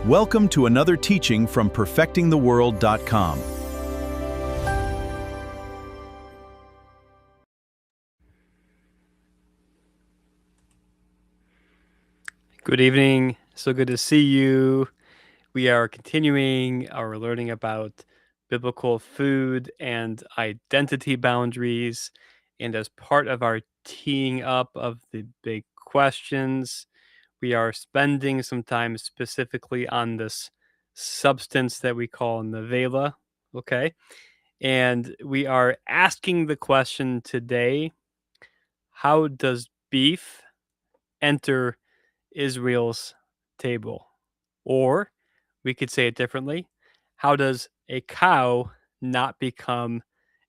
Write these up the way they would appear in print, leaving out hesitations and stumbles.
Welcome to another teaching from perfectingtheworld.com. Good evening. So good to see you. We are continuing our learning about biblical food and identity boundaries. And as part of our teeing up of the big questions, we are spending some time specifically on this substance that we call nevela. Okay. And we are asking the question today: how does beef enter Israel's table? Or we could say it differently: how does a cow not become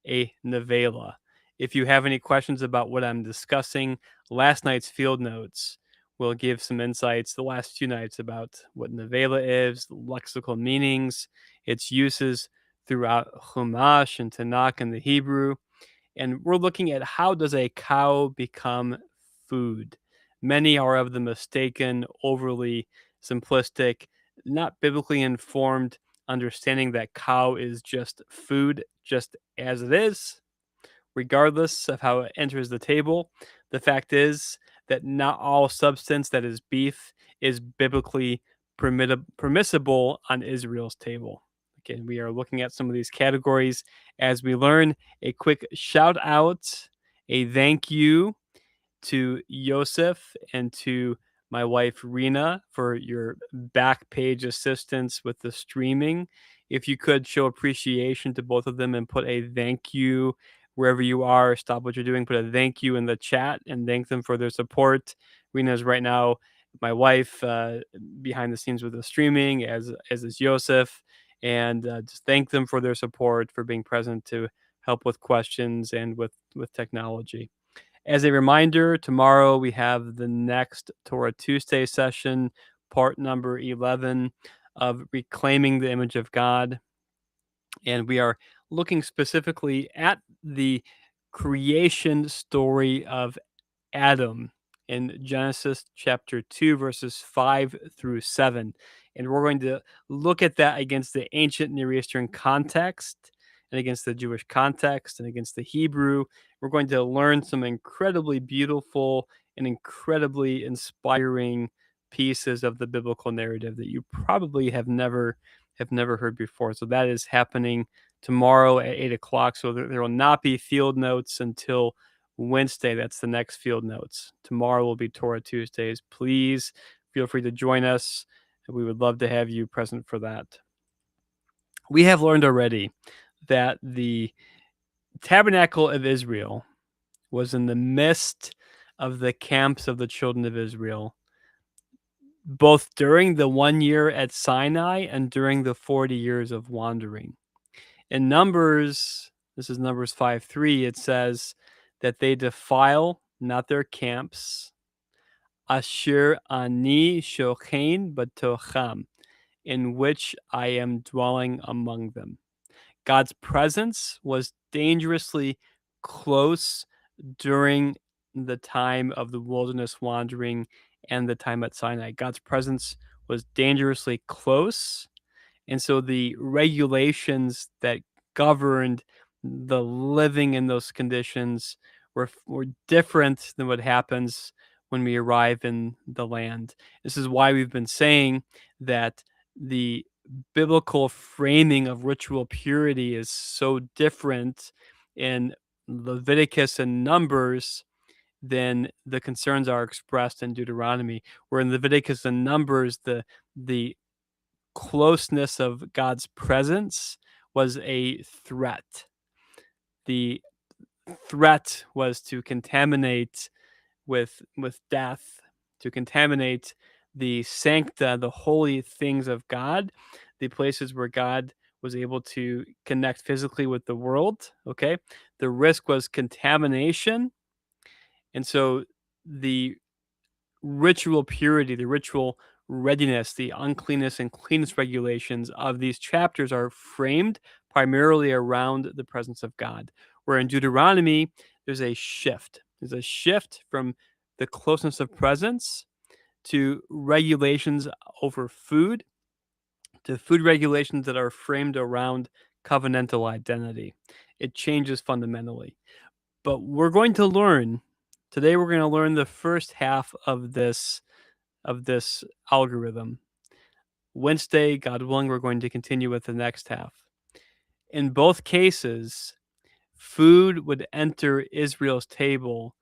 a nevela? If you have any questions about what I'm discussing, last night's field notes will give some insights the last two nights about what nevela is, the lexical meanings, its uses throughout Chumash and Tanakh in the Hebrew. And we're looking at how does a cow become food. Many are of the mistaken, overly simplistic, not biblically informed understanding that cow is just food, just as it is, regardless of how it enters the table. The fact is that not all substance that is beef is biblically permissible on Israel's table. Again, we are looking at some of these categories as we learn. A quick shout out, a thank you to Yosef and to my wife Rena for your back page assistance with the streaming. If you could show appreciation to both of them and put a thank you wherever you are, stop what you're doing, put a thank you in the chat and thank them for their support. Rena is right now my wife behind the scenes with the streaming, as is Yosef, and just thank them for their support, for being present to help with questions and with technology. As a reminder, tomorrow we have the next Torah Tuesday session, part number 11 of Reclaiming the Image of God. And we are looking specifically at the creation story of Adam in Genesis chapter 2, verses 5 through 7. And we're going to look at that against the ancient Near Eastern context and against the Jewish context and against the Hebrew. We're going to learn some incredibly beautiful and incredibly inspiring pieces of the biblical narrative that you probably have never heard before. So that is happening tomorrow at 8 o'clock. So there will not be field notes until Wednesday. That's the next field notes. Tomorrow will be Torah Tuesdays. Please feel free to join us. We would love to have you present for that. We have learned already that the tabernacle of Israel was in the midst of the camps of the children of Israel, both during the 1 year at Sinai and during the 40 years of wandering. In Numbers, this is Numbers 5:3, it says that they defile not their camps, asher ani shochein batocham, in which I am dwelling among them. God's presence was dangerously close during the time of the wilderness wandering and the time at Sinai. God's presence was dangerously close. And so the regulations that governed the living in those conditions were different than what happens when we arrive in the land. This is why we've been saying that the biblical framing of ritual purity is so different in Leviticus and Numbers than the concerns are expressed in Deuteronomy. Where in Leviticus and Numbers, the closeness of God's presence was a threat. The threat was to contaminate with death, to contaminate the sancta, the holy things of God, the places where God was able to connect physically with the world. Okay. The risk was contamination. And so the ritual purity, the ritual readiness, the uncleanness and cleanness regulations of these chapters are framed primarily around the presence of God. Where in Deuteronomy, there's a shift. There's a shift from the closeness of presence to regulations over food to food regulations that are framed around covenantal identity. It changes fundamentally. But we're going to learn today. We're going to learn the first half of this algorithm. Wednesday, God willing, we're going to continue with the next half. In both cases, food would enter Israel's table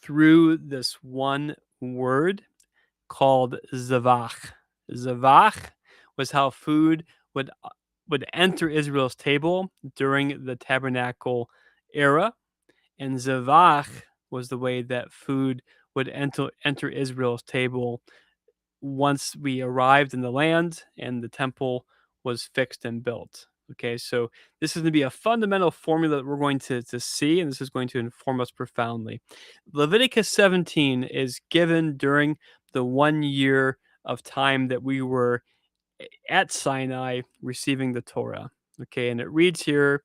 through this one word called zavach. Zavach was how food would enter Israel's table during the tabernacle era, and zavach was the way that food would enter Israel's table once we arrived in the land and the temple was fixed and built. Okay, so this is going to be a fundamental formula that we're going to see, and this is going to inform us profoundly. Leviticus 17 is given during the 1 year of time that we were at Sinai receiving the Torah. Okay, and it reads here,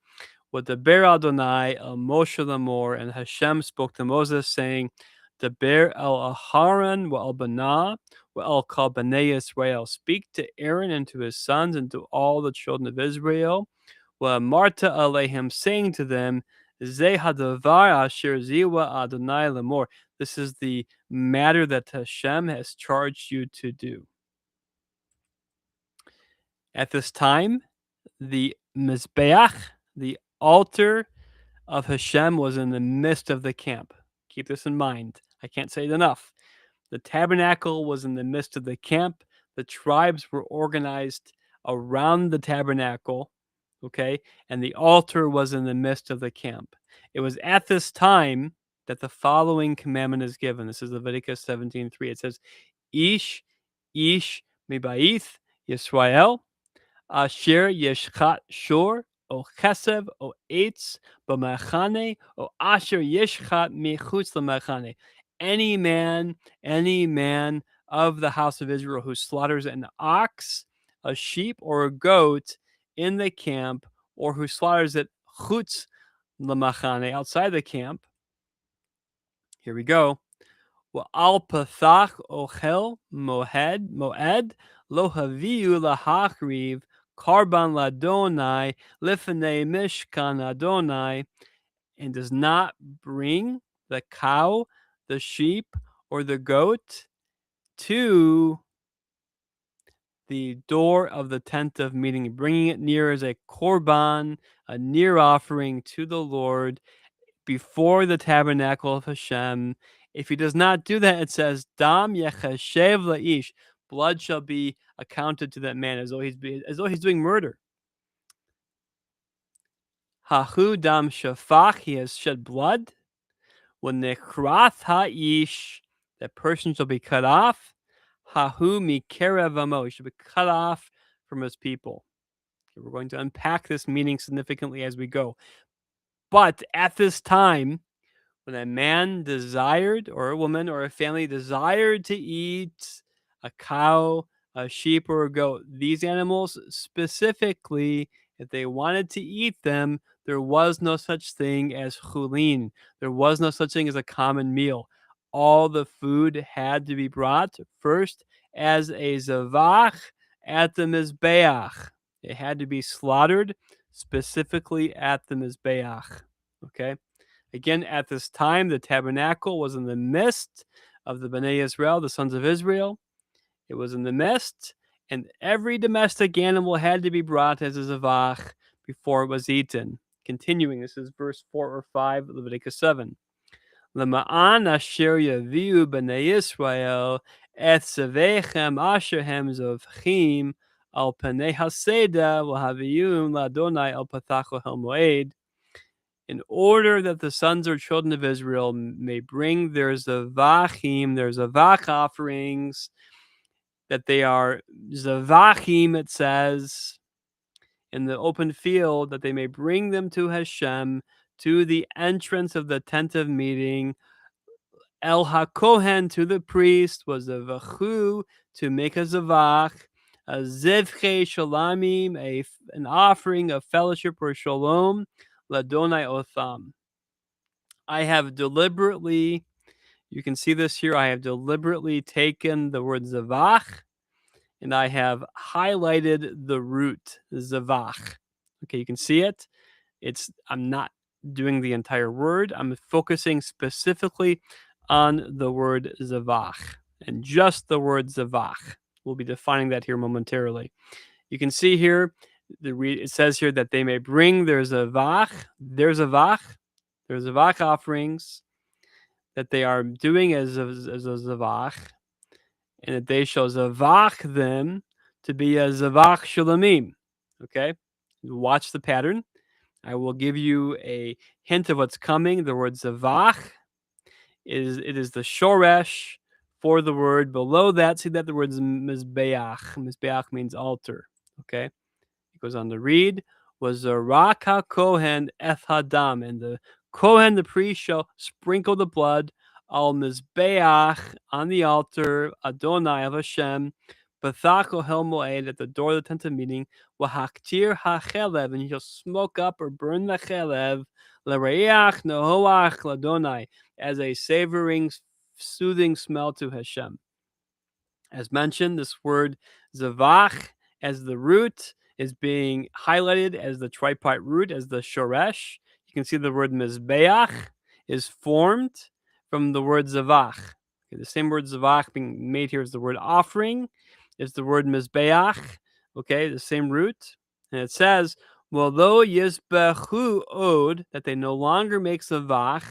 "V'daber Adonai el Moshe Lamor," and Hashem spoke to Moses, saying, "Daber el Aharon wa el Banah wa el kol bnei Yisrael." Speak to Aaron and to his sons and to all the children of Israel. Wa Marta aleihim, saying to them, "Ze hadavar asher ziwa Adonai Lamor." This is the matter that Hashem has charged you to do. At this time, the Mizbeach, the altar of Hashem, was in the midst of the camp. Keep this in mind. I can't say it enough. The tabernacle was in the midst of the camp. The tribes were organized around the tabernacle, okay? And the altar was in the midst of the camp. It was at this time that the following commandment is given. This is Leviticus 17:3. It says, Ish mibaith Yisrael, asher yeshchat shor, o chesev, o eitz, b'machane, o asher yeshchat michutz l'machane. Any man of the house of Israel who slaughters an ox, a sheep, or a goat in the camp, or who slaughters it chutz l'machane, outside the camp. Here we go. Al pathach ochel moed lo haviu lahachriv karban ladonai lifnei mishkan Adonai, and does not bring the cow, the sheep, or the goat to the door of the tent of meeting, bringing it near as a korban, a near offering to the Lord before the tabernacle of Hashem. If he does not do that, it says, Dam yechashev la'ish, blood shall be accounted to that man as though he's doing murder. Hahu dam shafach, he has shed blood. When nechrath ha'ish, that person shall be cut off. Hahu mikerev amo, he shall be cut off from his people. Okay, we're going to unpack this meaning significantly as we go. But at this time, when a man desired, or a woman, or a family desired to eat a cow, a sheep, or a goat, these animals specifically, if they wanted to eat them, there was no such thing as chulin. There was no such thing as a common meal. All the food had to be brought first as a zavach at the mizbeach. It had to be slaughtered specifically at the mizbeach. Okay. Again, at this time, the tabernacle was in the midst of the Bnei Israel, the sons of Israel. It was in the midst, and every domestic animal had to be brought as a zavach before it was eaten. Continuing, this is verse 4 or 5, Leviticus 7. Lema'an asher yaviu Bnei Israel et sevechem asher hem zovchim al panei haseda v'havium ladonai al patach ohel moed, in order that the sons or children of Israel may bring their zavachim, their zavach offerings, that they are zavachim, it says, in the open field, that they may bring them to Hashem, to the entrance of the tent of meeting. El HaKohen, to the priest, was a vachu, to make a zavach, a zivche shalamim, an offering of fellowship or shalom, ladonai otham. I have deliberately, you can see this here, I have deliberately taken the word zavach and I have highlighted the root, zavach. Okay, you can see it. I'm not doing the entire word. I'm focusing specifically on the word zavach and just the word zavach. We'll be defining that here momentarily. You can see here, it says here that they may bring their zavach, their zavach offerings that they are doing as a zavach, and that they shall zavach them to be a zavach shalomim. Okay, watch the pattern. I will give you a hint of what's coming. The word zavach is the shoresh for the word. Below that, see that the word is mizbeach. Mizbeach means altar. Okay, it goes on to read, was Zarak HaKohen eth hadam, and the Kohen, the priest, shall sprinkle the blood al mizbeach, on the altar, Adonai of Hashem, B'thach ohel moed, at the door of the tent of meeting, Wahaktir hachelev, and he shall smoke up or burn the chelev, L'reach nohoach l'Adonai, as a savoring, soothing smell to Hashem. As mentioned, this word zavach as the root is being highlighted as the tripartite root, as the shoresh. You can see the word mizbeach is formed from the word zavach. Okay, the same word zavach being made here as the word offering is the word mizbeach. Okay, the same root. And it says, well, though yizbechu od, that they no longer make zavach,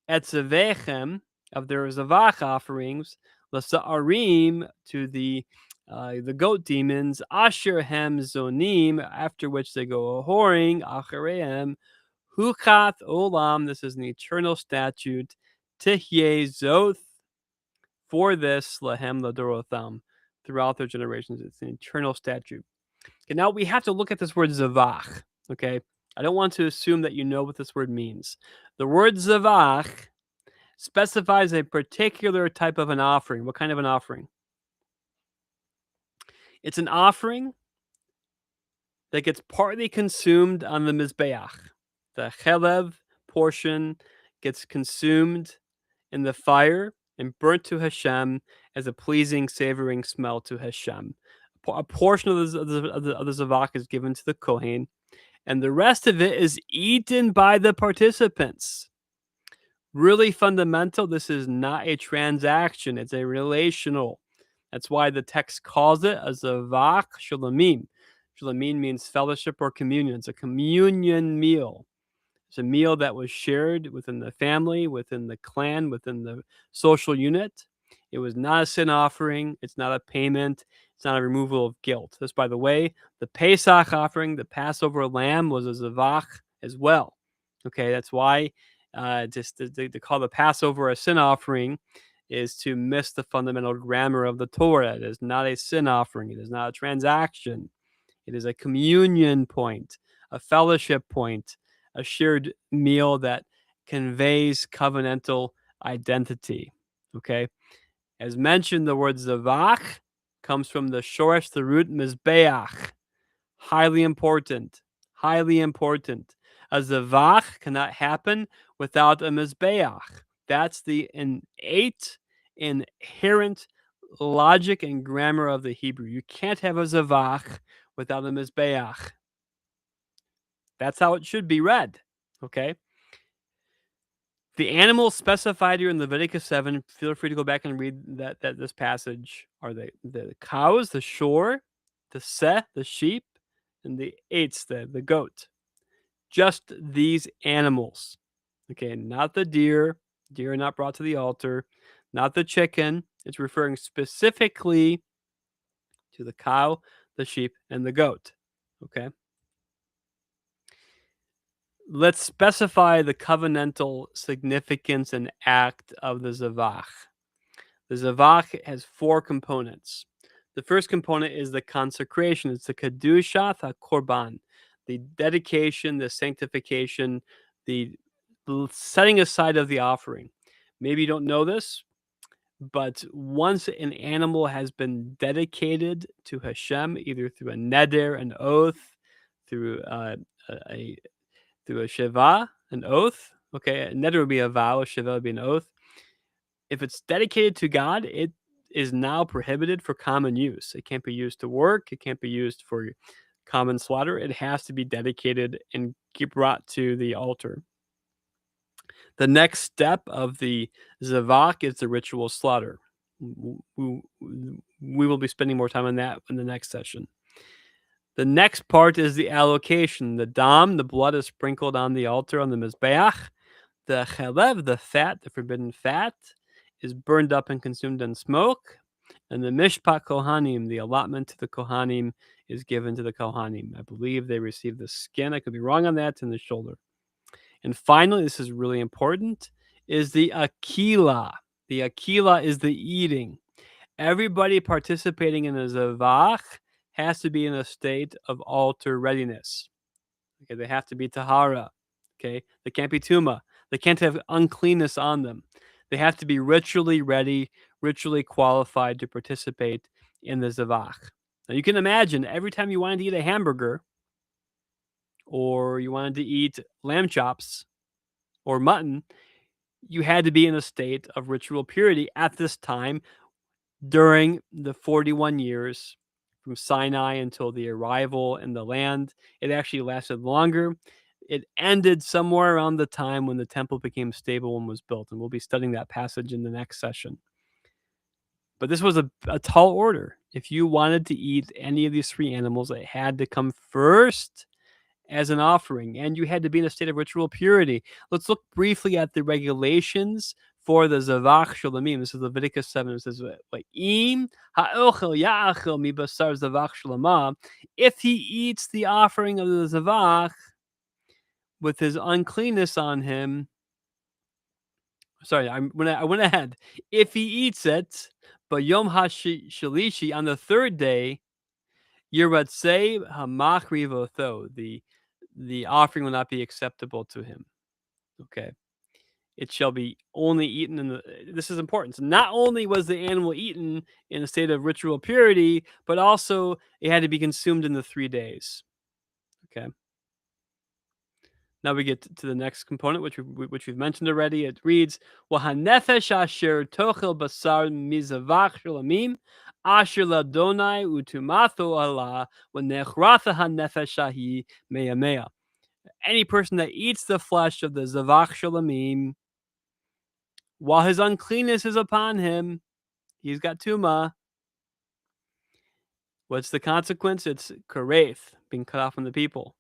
etzavechem, of their zavach offerings, l'sa'arim, to the goat demons, asher hem zonim, after which they go a whoring, acharehem, hukat olam, this is an eternal statute, tihyeh zoth, for this, lahem ladorotham, throughout their generations. It's an eternal statute. Okay, now we have to look at this word zavach, okay? I don't want to assume that you know what this word means. The word zavach specifies a particular type of an offering. What kind of an offering? It's an offering that gets partly consumed on the Mizbeach. The chelev portion gets consumed in the fire and burnt to Hashem as a pleasing, savoring smell to Hashem. A portion of the zavach is given to the Kohen, and the rest of it is eaten by the participants. Really fundamental. This is not a transaction. It's a relational. That's why the text calls it a zavach shalomim. Shalomim means fellowship or communion. It's a communion meal. It's a meal that was shared within the family, within the clan, within the social unit. It was not a sin offering. It's not a payment. It's not a removal of guilt. This, by the way, the Pesach offering, the Passover lamb, was a zavach as well. Okay, that's why just to call the Passover a sin offering is to miss the fundamental grammar of the Torah. It is not a sin offering. It is not a transaction. It is a communion point, a fellowship point, a shared meal that conveys covenantal identity. Okay, as mentioned, the word zavach comes from the shoresh, the root mizbeach. Highly important. Highly important. A zavach cannot happen without a mizbeach. That's the innate, inherent logic and grammar of the Hebrew. You can't have a zavach without a mizbeach. That's how it should be read. Okay. The animals specified here in Leviticus 7, feel free to go back and read this passage, are the cows, the shore, the seh, the sheep, and the eitz, the goat. Just these animals. Okay, not the deer. Deer are not brought to the altar. Not the chicken. It's referring specifically to the cow, the sheep, and the goat. Okay. Let's specify the covenantal significance and act of the zavach. The zavach has 4 components. The first component is the consecration. It's the kedusha korban, the dedication, the sanctification, the setting aside of the offering. Maybe you don't know this, but once an animal has been dedicated to Hashem, either through a neder, an oath, through a shiva, an oath. Okay, a neder would be a vow, a shiva would be an oath. If it's dedicated to God, it is now prohibited for common use. It can't be used to work. It can't be used for common slaughter. It has to be dedicated and brought to the altar. The next step of the Zavak is the ritual slaughter. We will be spending more time on that in the next session. The next part is the allocation. The dam, the blood, is sprinkled on the altar on the Mizbeach. The chelev, the fat, the forbidden fat, is burned up and consumed in smoke. And the mishpat kohanim, the allotment to the kohanim, is given to the kohanim. I believe they receive the skin. I could be wrong on that, and the shoulder. And finally, this is really important, is the akila. The akila is the eating. Everybody participating in the zavach has to be in a state of altar readiness. Okay, they have to be tahara. Okay, they can't be tuma. They can't have uncleanness on them. They have to be ritually ready, ritually qualified to participate in the zavach. Now you can imagine every time you wanted to eat a hamburger, or you wanted to eat lamb chops or mutton, you had to be in a state of ritual purity at this time during the 41 years from Sinai until the arrival in the land. It actually lasted longer. It ended somewhere around the time when the temple became stable and was built, and we'll be studying that passage in the next session. But this was a tall order. If you wanted to eat any of these three animals, it had to come first as an offering, and you had to be in a state of ritual purity. Let's look briefly at the regulations for the Zavach Shalomim. This is Leviticus 7. It says, "Im ha'ochel ya'achel mi basar Zavach Shalomah." If he eats the offering of the Zavach with his uncleanness on him, sorry, I went ahead. If he eats it, but Yom HaShalishi, on the third day, Yiratzeh Hamachriv, the offering will not be acceptable to him. Okay. It shall be only eaten in the. This is important. So not only was the animal eaten in a state of ritual purity, but also it had to be consumed in the 3 days. Okay. Now we get to the next component, which we've mentioned already. It reads, "Wahanefesh asher tochel basar mizavach shulamim asher ladonai utumatho Allah v'nechratha hanefesh ahi meyamea." Any person that eats the flesh of the Zavach Shalomim, while his uncleanness is upon him, he's got tuma. What's the consequence? It's kareth, being cut off from the people.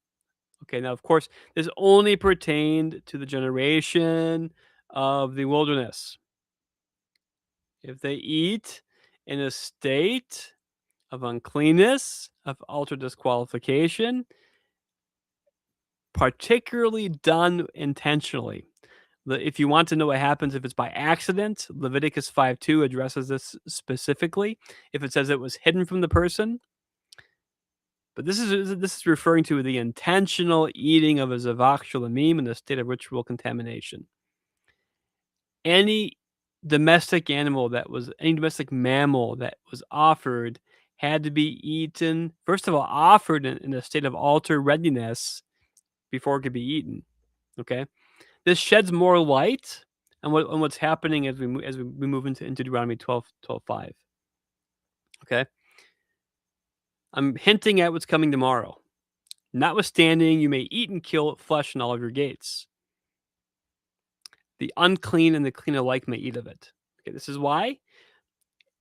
Okay, now, of course, this only pertained to the generation of the wilderness. If they eat in a state of uncleanness, of altar disqualification, particularly done intentionally. If you want to know what happens if it's by accident, Leviticus 5:2 addresses this specifically. If it says it was hidden from the person, but this is referring to the intentional eating of a zavach shalomim in a state of ritual contamination. Any domestic mammal that was offered had to be eaten. First of all, offered in a state of altar readiness before it could be eaten. Okay. This sheds more light on what's happening as we move into Deuteronomy 12:5. Okay? I'm hinting at what's coming tomorrow. Notwithstanding, you may eat and kill flesh in all of your gates. The unclean and the clean alike may eat of it. Okay, this is why.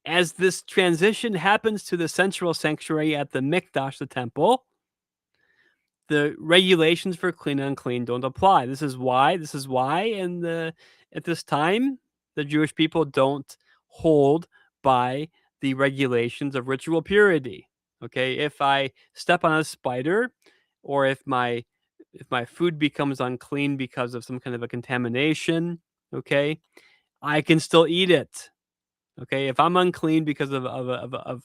As this transition happens to the central sanctuary at the Mikdash, the temple, the regulations for clean and unclean don't apply. This is why at this time, the Jewish people don't hold by the regulations of ritual purity. Okay, if I step on a spider, or if my food becomes unclean because of some kind of a contamination, okay, I can still eat it. Okay, if I'm unclean because of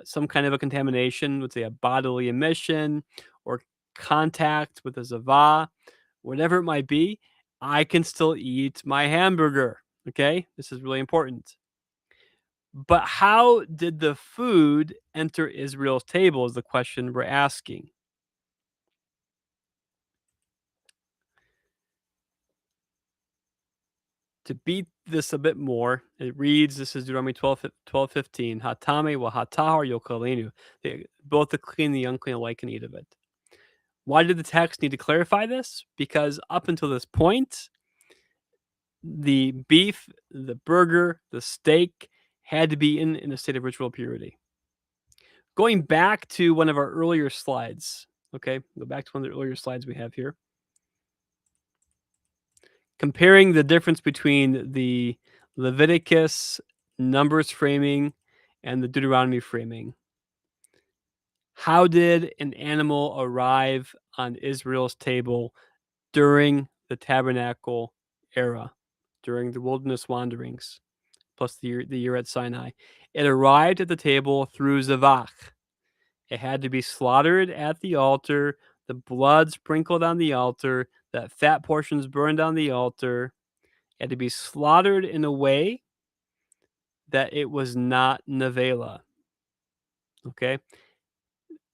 some kind of a contamination, let's say a bodily emission or contact with a zavah, whatever it might be, I can still eat my hamburger. Okay, this is really important. But how did the food enter Israel's table is the question we're asking. To beat this a bit more, it reads, this is Deuteronomy 12:15, Hatame wa hatahar yokalenu. Both the clean and the unclean alike can eat of it. Why did the text need to clarify this? Because up until this point, the beef, the burger, the steak had to be in a state of ritual purity. Going back to one of our earlier slides, okay, go back to one of the earlier slides we have here. Comparing the difference between the Leviticus Numbers framing and the Deuteronomy framing. How did an animal arrive on Israel's table during the tabernacle era, during the wilderness wanderings, plus the year at Sinai? It arrived at the table through Zavach. It had to be slaughtered at the altar, the blood sprinkled on the altar, that fat portions burned on the altar. It had to be slaughtered in a way that it was not nevela. Okay?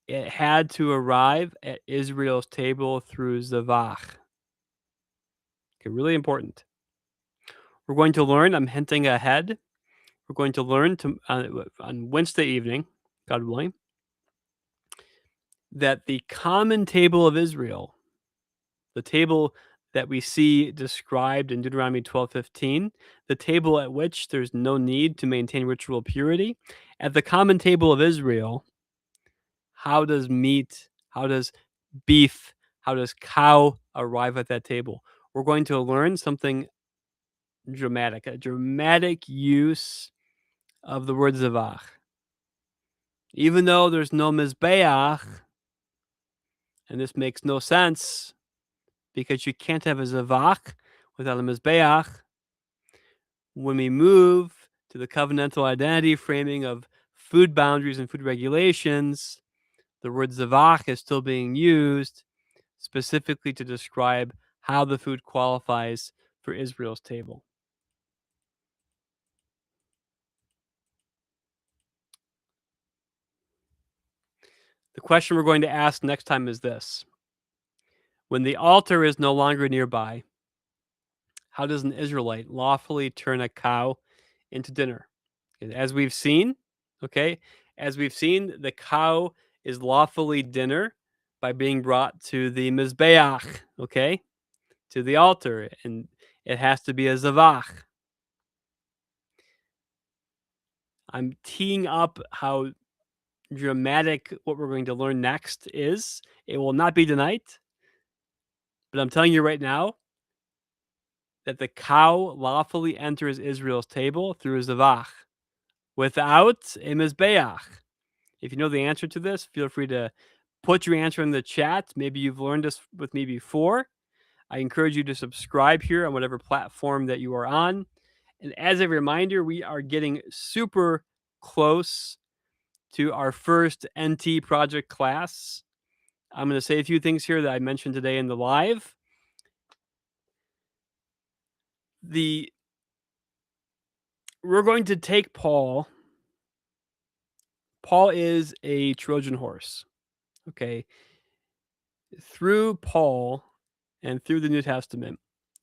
It had to arrive at Israel's table through Zavach. Okay, really important. We're going to learn, I'm hinting ahead, we're going to learn on Wednesday evening, God willing, that the common table of Israel, the table that we see described in Deuteronomy 12:15, the table at which there's no need to maintain ritual purity, at the common table of Israel, how does meat, how does beef, how does cow arrive at that table? We're going to learn something dramatic, a dramatic use of the word zavach. Even though there's no mizbeach, and this makes no sense because you can't have a zavach without a mizbeach. When we move to the covenantal identity framing of food boundaries and food regulations, the word zavach is still being used specifically to describe how the food qualifies for Israel's table. The question we're going to ask next time is this: when the altar is no longer nearby, how does an Israelite lawfully turn a cow into dinner? As we've seen, okay, the cow is lawfully dinner by being brought to the mizbeach, okay, to the altar, and it has to be a zavach. I'm teeing up how dramatic what we're going to learn next is. It will not be tonight, but I'm telling you right now that the cow lawfully enters Israel's table through a zavach without a mizbeach. If you know the answer to this, feel free to put your answer in the chat. Maybe you've learned this with me before. I encourage you to subscribe here on whatever platform that you are on. And as a reminder, we are getting super close to our first NT project class. I'm going to say a few things here that I mentioned today in the live. We're going to take Paul. Paul is a Trojan horse. Okay. Through Paul and through the New Testament,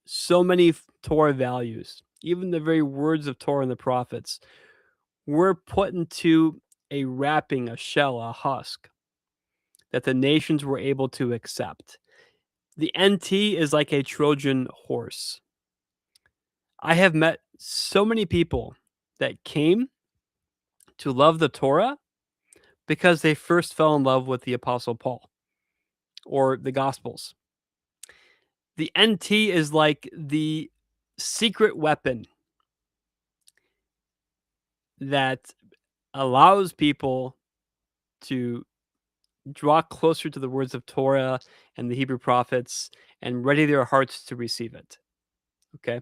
so many Torah values, even the very words of Torah and the prophets, were put into a wrapping, a shell, a husk that the nations were able to accept. The NT is like a Trojan horse. I have met so many people that came to love the Torah because they first fell in love with the Apostle Paul or the Gospels. The NT is like the secret weapon that allows people to draw closer to the words of Torah and the Hebrew prophets and ready their hearts to receive it. Okay.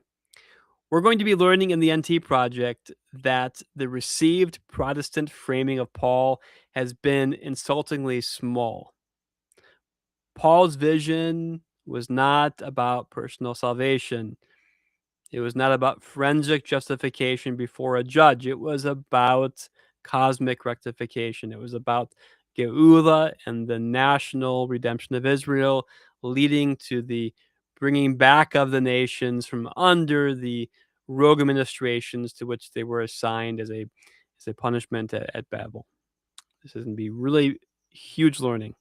We're going to be learning in the NT project that the received Protestant framing of Paul has been insultingly small. Paul's vision was not about personal salvation. It was not about forensic justification before a judge. It was about cosmic rectification. It was about Geula and the national redemption of Israel, leading to the bringing back of the nations from under the rogue administrations to which they were assigned as a punishment at Babel. This is going to be really huge learning.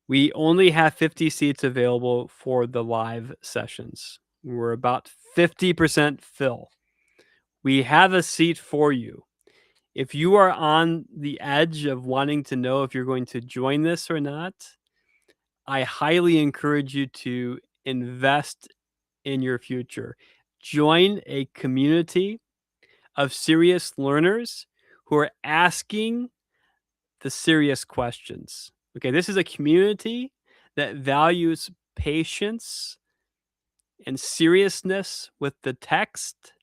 We only have 50 seats available for the live sessions. We're about 50% fill. We have a seat for you. If you are on the edge of wanting to know if you're going to join this or not, I highly encourage you to invest in your future. Join a community of serious learners who are asking the serious questions. Okay, this is a community that values patience and seriousness with the text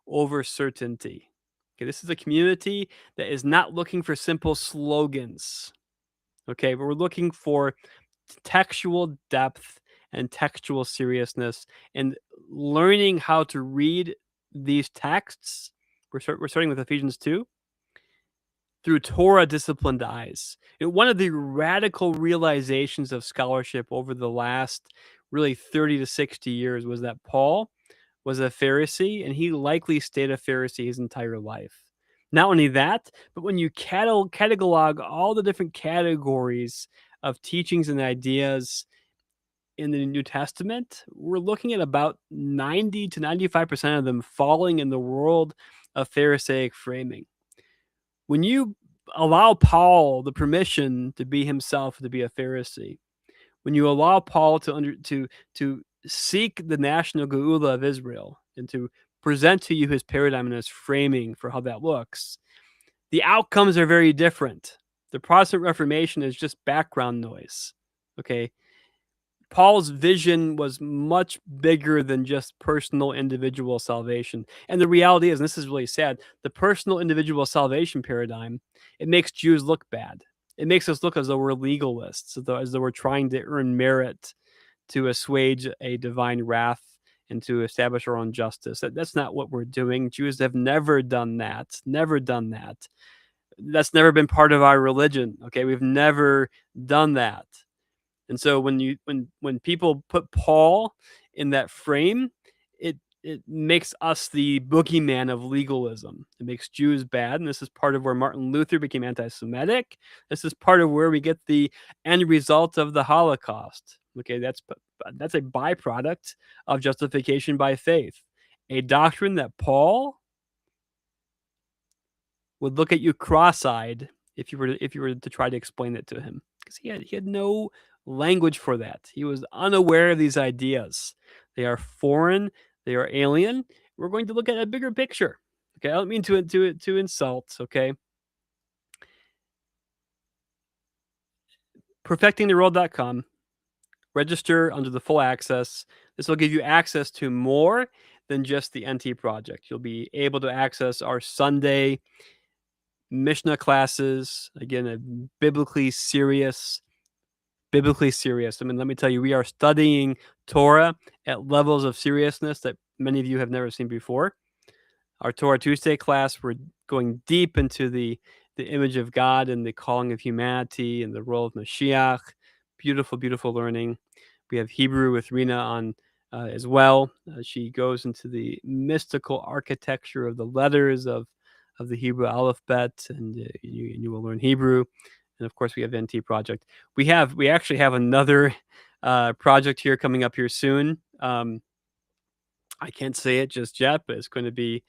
over certainty. Okay, this is a community that is not looking for simple slogans. Okay, but we're looking for textual depth and textual seriousness and learning how to read these texts. We're starting with Ephesians 2 through Torah disciplined eyes. One of the radical realizations of scholarship over the last really 30 to 60 years was that Paul was a Pharisee, and he likely stayed a Pharisee his entire life. Not only that, but when you catalog all the different categories of teachings and ideas in the New Testament, we're looking at about 90 to 95% of them falling in the world of Pharisaic framing. When you allow Paul the permission to be himself, to be a Pharisee, when you allow Paul to seek the national geula of Israel and to present to you his paradigm and his framing for how that looks, the outcomes are very different. The Protestant Reformation is just background noise. Okay. Paul's vision was much bigger than just personal individual salvation. And the reality is, and this is really sad, the personal individual salvation paradigm, it makes Jews look bad. It makes us look as though we're legalists, as though we're trying to earn merit to assuage a divine wrath and to establish our own justice. That's not what we're doing. Jews have never done that. Never done that. That's never been part of our religion. Okay, we've never done that. And so when people put Paul in that frame, it makes us the boogeyman of legalism. It makes Jews bad, and this is part of where Martin Luther became anti-Semitic. This is part of where we get the end result of the Holocaust. Okay, that's a byproduct of justification by faith, a doctrine that Paul would look at you cross-eyed if you were to try to explain it to him, because he had no language for that. He was unaware of these ideas. They are foreign. They are alien. We're going to look at a bigger picture. Okay, I don't mean to insult. Okay, perfectingtheworld.com. Register under the full access. This will give you access to more than just the NT project. You'll be able to access our Sunday Mishnah classes. Again, a biblically serious. I mean, let me tell you, we are studying Torah at levels of seriousness that many of you have never seen before. Our Torah Tuesday class, we're going deep into the image of God and the calling of humanity and the role of Mashiach. Beautiful, beautiful learning. We have Hebrew with Rena on as well. She goes into the mystical architecture of the letters of the Hebrew alphabet, and you will learn Hebrew. And of course, we have NT project. We actually have another project here coming up here soon. I can't say it just yet, but it's going to be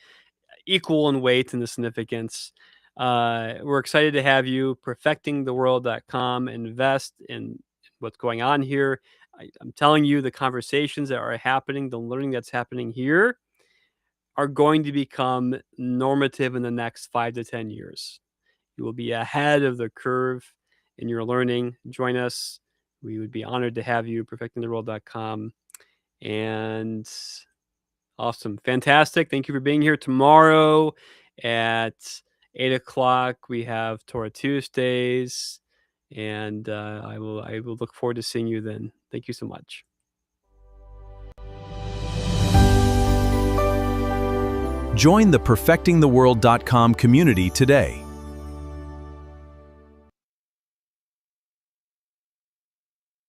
equal in weight and the significance. We're excited to have you. Perfectingtheworld.com. Invest in what's going on here. I'm telling you, the conversations that are happening, the learning that's happening here, are going to become normative in the next 5 to 10 years. You will be ahead of the curve in your learning. Join us. We would be honored to have you. Perfectingtheworld.com. And awesome. Fantastic. Thank you for being here. Tomorrow at 8 o'clock, we have Torah Tuesdays. And I will look forward to seeing you then. Thank you so much. Join the perfectingtheworld.com community today.